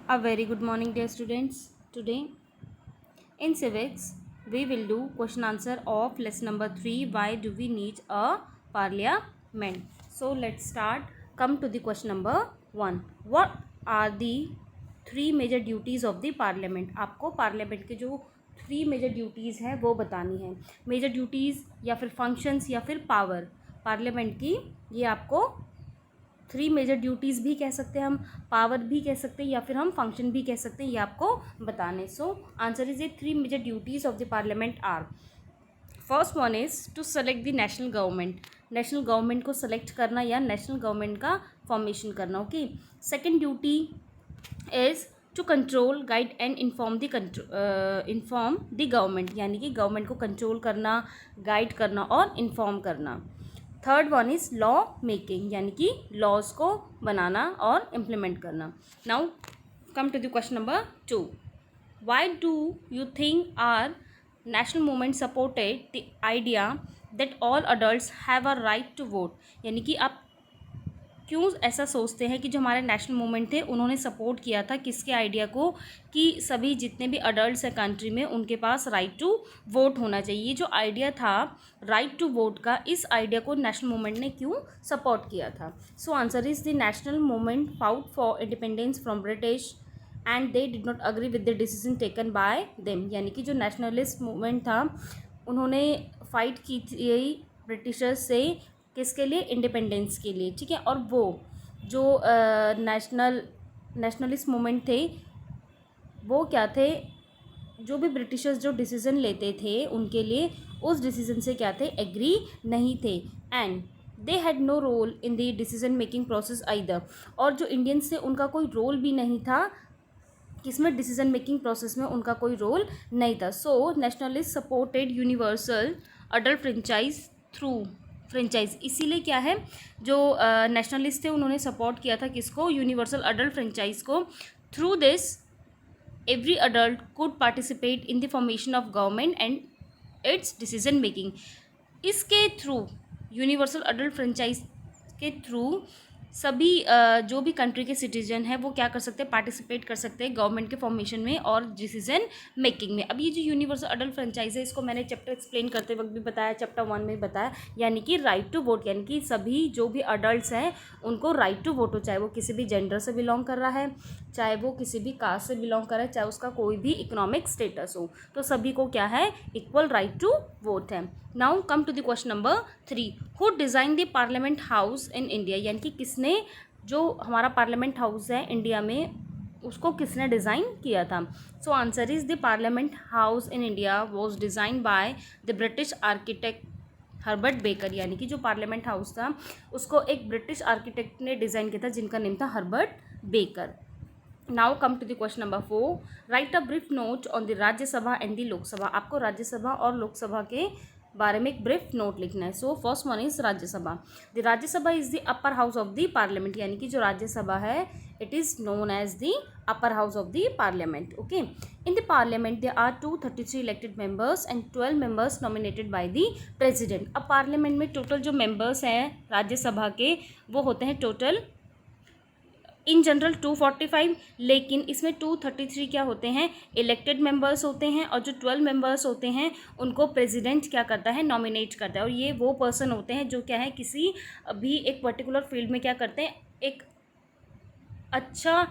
A very good morning, dear students. Today in civics, we will do question answer of lesson number 3. Why do we need a parliament? So let's start. Come to the question number 1. What are the three major duties of the parliament? आपको parliament के जो three major duties हैं वो बतानी है. Major duties या फिर functions या फिर पावर पार्लियामेंट की, ये आपको थ्री मेजर ड्यूटीज़ भी कह सकते हैं हम, पावर भी कह सकते हैं या फिर हम फंक्शन भी कह सकते हैं, ये आपको बताने. So answer is a three major duties of the parliament are. First one is to select the national government. National government को सेलेक्ट करना या नेशनल गवर्नमेंट का फॉर्मेशन करना. Okay. Second duty is to control guide and inform the government, यानी कि government को control करना, guide करना और इन्फॉर्म करना. Third one is law making, यानी कि लॉज को बनाना और इम्प्लीमेंट करना. Now come to the question number 2. Why do you think our national movement supported the idea that all adults have a right to vote. यानी कि आप क्यों ऐसा सोचते हैं कि जो हमारे नेशनल मूवमेंट थे उन्होंने सपोर्ट किया था किसके आइडिया को, कि सभी जितने भी अडल्ट्स हैं कंट्री में उनके पास राइट टू वोट होना चाहिए. ये जो आइडिया था राइट टू वोट का, इस आइडिया को नेशनल मूवमेंट ने क्यों सपोर्ट किया था? So answer is the national movement fought for independence from British and they did not agree with the decision taken by them. यानी कि जो नेशनलिस्ट मूवमेंट था उन्होंने फाइट की थी ब्रिटिशर्स से, किसके लिए? इंडिपेंडेंस के लिए. ठीक है. और वो जो नेशनलिस्ट मूवमेंट थे वो क्या थे? जो भी ब्रिटिशर्स जो डिसीज़न लेते थे उनके लिए उस डिसीज़न से क्या थे? एग्री नहीं थे. And they had no role in the decision making process either. और जो इंडियंस थे उनका कोई रोल भी नहीं था किसमें? डिसीजन मेकिंग प्रोसेस में उनका कोई रोल नहीं था. So nationalist supported universal adult franchise. इसीलिए क्या है, जो नेशनलिस्ट थे उन्होंने सपोर्ट किया था किसको? यूनिवर्सल अडल्ट फ्रेंचाइज को. Through this every adult could participate in the formation of government and it's decision making. इसके थ्रू, यूनिवर्सल अडल्ट फ्रेंचाइज के थ्रू सभी जो भी कंट्री के सिटीजन हैं वो क्या कर सकते हैं? पार्टिसिपेट कर सकते हैं गवर्नमेंट के फॉर्मेशन में और डिसीजन मेकिंग में. अब ये जो यूनिवर्सल अडल्ट फ्रेंचाइज है इसको मैंने चैप्टर एक्सप्लेन करते वक्त भी बताया, चैप्टर 1 में बताया. यानी कि राइट टू वोट, यानी कि सभी जो भी अडल्ट्स हैं उनको राइट टू वोट हो, चाहे वो किसी भी जेंडर से बिलोंग कर रहा है, चाहे वो किसी भी कास्ट से बिलोंग कर रहा है, चाहे उसका कोई भी इकोनॉमिक स्टेटस हो, तो सभी को क्या है? इक्वल राइट टू वोट है. Now come to the question number 3. Who design the parliament house in India. यानी कि किसने जो हमारा पार्लियामेंट हाउस है इंडिया में उसको किसने डिज़ाइन किया था? So answer is the parliament house in India was design by the British architect Herbert baker. यानी कि जो पार्लियामेंट हाउस था उसको एक ब्रिटिश आर्किटेक्ट ने डिज़ाइन किया था जिनका नेम था Herbert Baker. Now come to the question number 4. Write a brief note on the Rajya Sabha and the Lok Sabha. आपको राज्यसभा और लोकसभा के बारे में एक ब्रीफ नोट लिखना है. So first one is Rajya Sabha. The Rajya Sabha is the upper house of the parliament. यानी कि जो राज्यसभा है it is known as the upper house of the parliament. Okay. In the parliament there are 233 elected members and 12 members nominated by the president. अब parliament में total जो members हैं राज्यसभा के वो होते हैं टोटल इन जनरल 245, लेकिन इसमें 233 क्या होते हैं? इलेक्टेड मेंबर्स होते हैं. और जो 12 मेंबर्स होते हैं उनको प्रेसिडेंट क्या करता है? नॉमिनेट करता है. और ये वो पर्सन होते हैं जो क्या है किसी भी एक पर्टिकुलर फील्ड में क्या करते हैं? एक अच्छा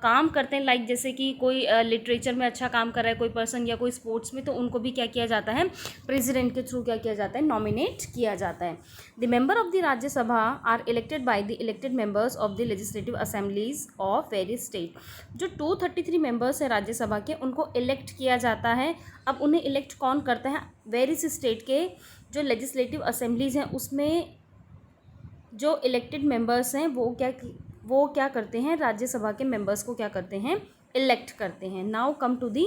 काम करते हैं. लाइक जैसे कि कोई लिटरेचर में अच्छा काम कर रहा है कोई पर्सन या कोई स्पोर्ट्स में, तो उनको भी क्या किया जाता है? प्रेसिडेंट के थ्रू क्या किया जाता है? नॉमिनेट किया जाता है. The member of the Rajya Sabha are elected by the elected members of the legislative assemblies of various state. जो 233 मेंबर्स हैं राज्यसभा के उनको इलेक्ट किया जाता है. अब उन्हें इलेक्ट कौन करता है? वेरियस स्टेट के जो लेजिस्लेटिव असेंबलीज हैं उसमें जो इलेक्टेड मेंबर्स हैं वो क्या करते हैं? राज्यसभा के मेंबर्स को क्या करते हैं? इलेक्ट करते हैं. Now come to the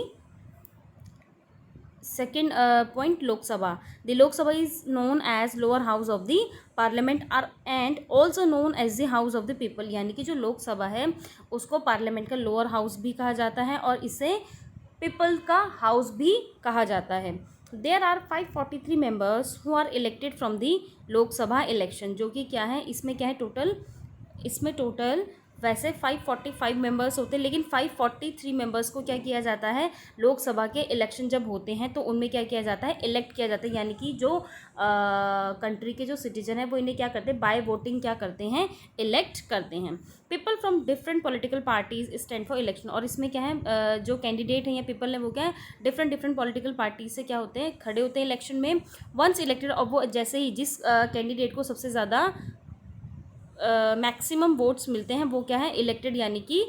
second point, Lok Sabha. The Lok Sabha is known as lower house of the parliament are and also known as the house of the people. यानी कि जो लोकसभा है उसको पार्लियामेंट का लोअर हाउस भी कहा जाता है और इसे पीपल का हाउस भी कहा जाता है. There are 543 members who are elected from the Lok Sabha election. जो कि क्या है? इसमें क्या है? इसमें टोटल वैसे 545 मेंबर्स होते हैं, लेकिन 543 मेंबर्स को क्या किया जाता है, लोकसभा के इलेक्शन जब होते हैं तो उनमें क्या किया जाता है, इलेक्ट किया जाता है, यानी कि जो कंट्री के जो सिटीजन है वो इन्हें क्या करते हैं, बाय वोटिंग क्या करते हैं, इलेक्ट करते हैं। People from different political parties stand for election, और इसमें क्या है, जो कैंडिडेट हैं या पीपल है वो क्या है, डिफरेंट पॉलिटिकल पार्टीज से क्या होते हैं, खड़े होते हैं इलेक्शन में। वंस इलेक्टेड, और वो जैसे ही जिस कैंडिडेट को सबसे ज़्यादा मैक्सिमम वोट्स मिलते हैं वो क्या है, इलेक्टेड, यानी कि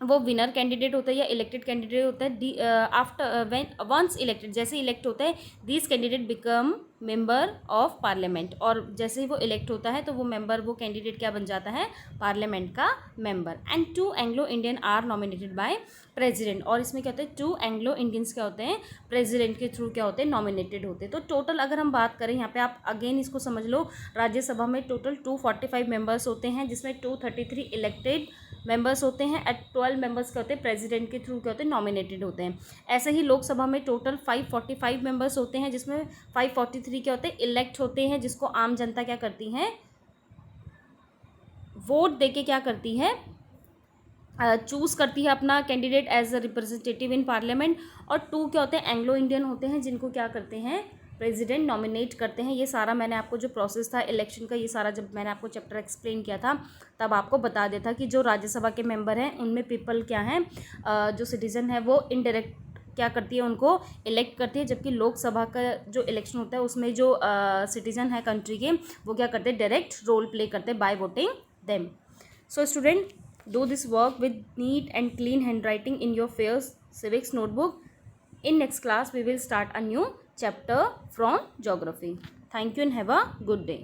वो विनर कैंडिडेट होता है या इलेक्टेड कैंडिडेट होता है। आफ्टर व्हेन वंस इलेक्टेड, जैसे इलेक्ट होता है, this candidate become member of parliament, और जैसे ही वो इलेक्ट होता है तो वो मेंबर, वो कैंडिडेट क्या बन जाता है, पार्लियामेंट का member. And 2 Anglo Indian are nominated by president, और इसमें क्या होता है, 2 एंग्लो इंडियंस क्या होते हैं, प्रेसिडेंट के थ्रू क्या होते हैं, नॉमिनेटेड होते हैं। तो टोटल अगर हम बात करें यहाँ पे, आप अगेन इसको समझ लो, राज्यसभा में टोटल 245 मेंबर्स होते हैं, जिसमें 233 इलेक्टेड मेंबर्स होते हैं, एट 12 मेंबर्स क्या होते हैं, प्रेसिडेंट के थ्रू क्या होते हैं, नॉमिनेटेड होते हैं। ऐसे ही लोकसभा में टोटल 545 मेंबर्स होते हैं, जिसमें 543 क्या होते हैं, इलेक्ट होते हैं, जिसको आम जनता क्या करती है, वोट देके क्या करती है, चूज़ करती है अपना candidate as a representative in parliament. और 2 क्या होते हैं, एंग्लो इंडियन होते हैं, जिनको क्या करते हैं, प्रेसिडेंट नॉमिनेट करते हैं। ये सारा मैंने आपको जो प्रोसेस था इलेक्शन का, ये सारा जब मैंने आपको चैप्टर एक्सप्लेन किया था तब आपको बता दिया था कि जो राज्यसभा के मेंबर हैं उनमें पीपल क्या हैं, जो सिटीजन है वो इनडायरेक्ट क्या करती है, उनको इलेक्ट करती है, जबकि लोकसभा का जो इलेक्शन होता है उसमें जो सिटीजन है कंट्री के, वो क्या करते हैं, डायरेक्ट रोल प्ले करते हैं by voting them. So student, do this work with neat and clean handwriting in your FAIRS civics notebook. In next class we will start a new chapter from geography. Thank you and have a good day.